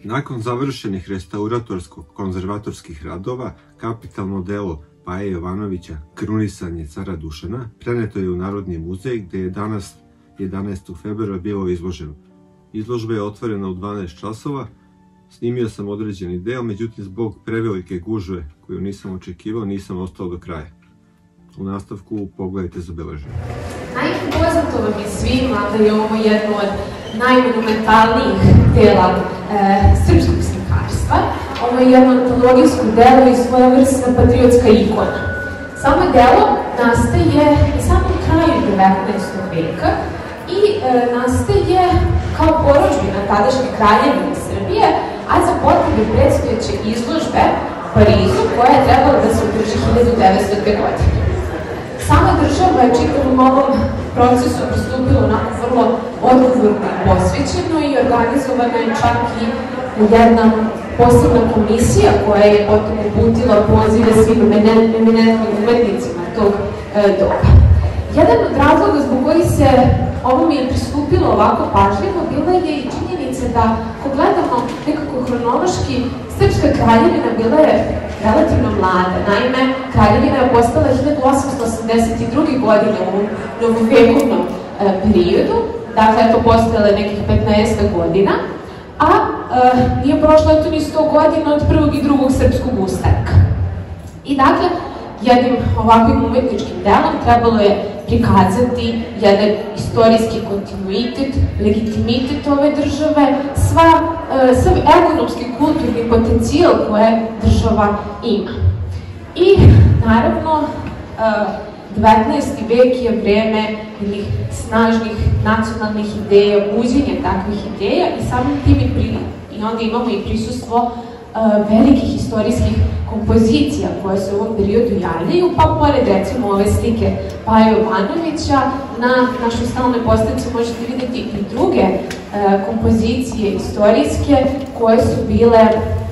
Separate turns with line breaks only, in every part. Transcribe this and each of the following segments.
Nakon završenih restauratorsko-konzervatorskih radova, kapitalno delo Paje Jovanovića Krunisanje cara Dušana preneto je u Narodni muzej, gde je danas 11. februara bilo izloženo. Izložba je otvorena u 12 časova, snimio sam određeni deo, međutim zbog prevelike gužve koju nisam očekivao nisam ostao do kraja. U nastavku pogledajte zabeleženo.
Naime, poznato vam je svima da je ovo jedno od najmonumentalnijih dela srpskog slikarstva. Ovo je jedno antologijsko delo i svojevrsna patriotska ikona. Samo delo nastaje na samom kraju 19. veka i nastaje kao porudžbina tadašnje kraljevine Srbije, a za potrebe predstojeće izložbe u Parizu, koja je trebala da se održi 1900. godine. Sama država je čitavom ovom procesu pristupila onako vrlo odgovorno i posvećeno i organizovana je čak i jedna posebna komisija koja je potom uputila pozive svim eminentnim umetnicima tog doba. Jedan od razloga zbog kojih se ovom je pristupilo ovako pažljivo bila je i činjenica da, ako gledamo nekako hronološki, srpska kraljevina bila je relativno mlada. Naime, kraljevina je postala 1882. godine u novovekovnom periodu, dakle je to postojala nekih 15 godina, a nije prošlo eto ni 100 godina od prvog i drugog srpskog ustanka. I dakle, jednim ovakvim umetničkim delom trebalo je prikazati jedan istorijski kontinuitet, legitimitet ove države, sav ekonomski kulturni potencijal koje država ima. I naravno, 19. vek je vreme jednih snažnih nacionalnih ideja, buđenja takvih ideja i samim tim i onda imamo i prisustvo velikih istorijskih kompozicija koje se u ovom periodu javljaju, pa pored recimo ove slike Paje Jovanovića, na našoj stalnoj postavci možete vidjeti i druge kompozicije istorijske koje su bile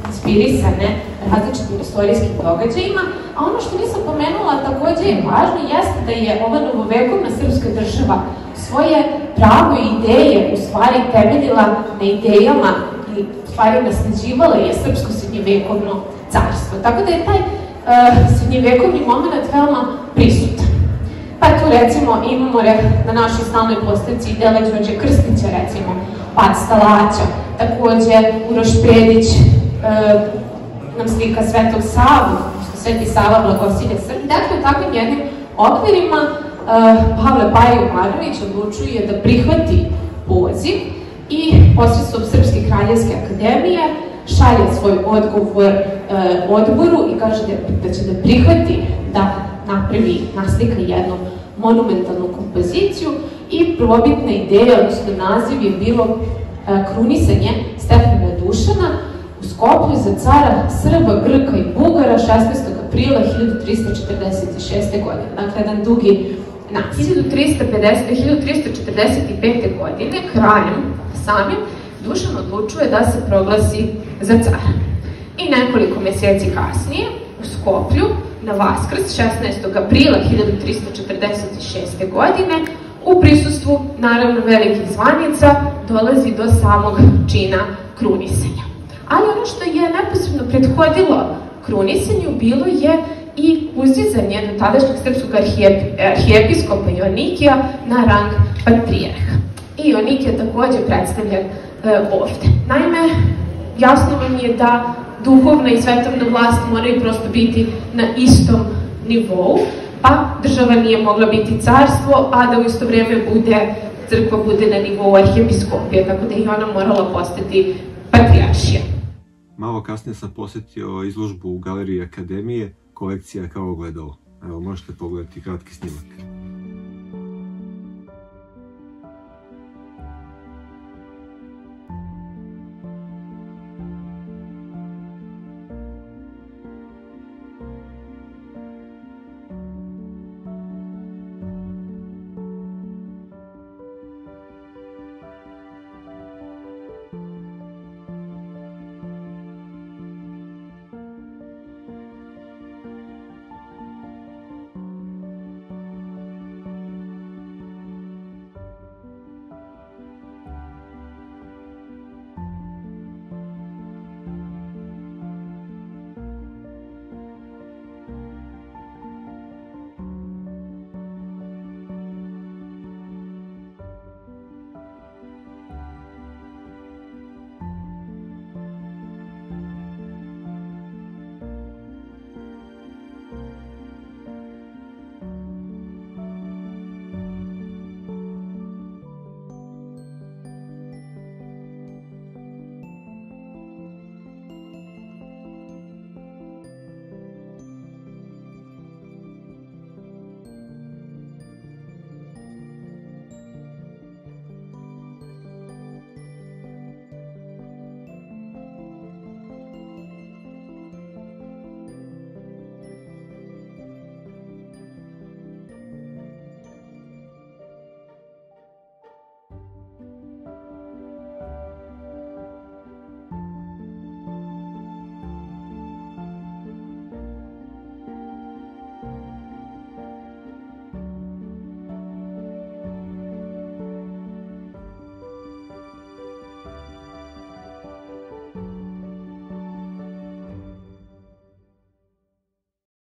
inspirisane različitim istorijskim događajima, a ono što nisam pomenula takođe je važno jeste da je ova novovekovna srpska država svoje pravo i ideje u stvari temeljila na idejama i u stvari nasleđivala je srpsko srednjevekovno carstvo. Tako da je taj srednjevekovni moment veoma prisutan. Pa tu recimo imamo na našoj stalnoj postavci dela Đorđe Krstića, recimo Pad Stalaća, takođe Uroš Predić nam slika Svetog Savu, Sveti Sava blagosilje Srbije. Dakle, u takvim jednim okvirima Pavle Paja Jovanović odlučuje da prihvati poziv i posredstvom Srpske kraljevske akademije šalje svoj odgovor odboru i kaže da će da prihvati da napravi, naslika jednu monumentalnu kompoziciju i prvobitna ideja, odnosno naziv je bilo Krunisanje Stefana Dušana u Skoplju za cara Srba, Grka i Bugara 16. aprila 1346. godine. Dakle, jedan dugi naziv. 1345. godine kraljem samim Dušan odlučuje da se proglasi za cara. I nekoliko meseci kasnije u Skoplju na Vaskrs 16. aprila 1346. godine u prisustvu, naravno, velikih zvanica dolazi do samog čina krunisanja. Ali ono što je neposredno prethodilo krunisanju bilo je i uzdizanje do tadašnjeg srpskog arhijepiskopa Joannikija na rang patrijarha. I Joannikija takođe predstavljen ovde. Naime, jasno vam je da duhovna i svetovna vlast moraju prosto biti na istom nivou, pa država nije mogla biti carstvo, a da u isto vreme crkva bude na nivou arhijepiskopije, tako da je ona morala postati patrijaršija.
Malo kasnije sam posetio izložbu u Galeriji Akademije, kolekcija Kao ogledalo. Evo, možete pogledati kratki snimak.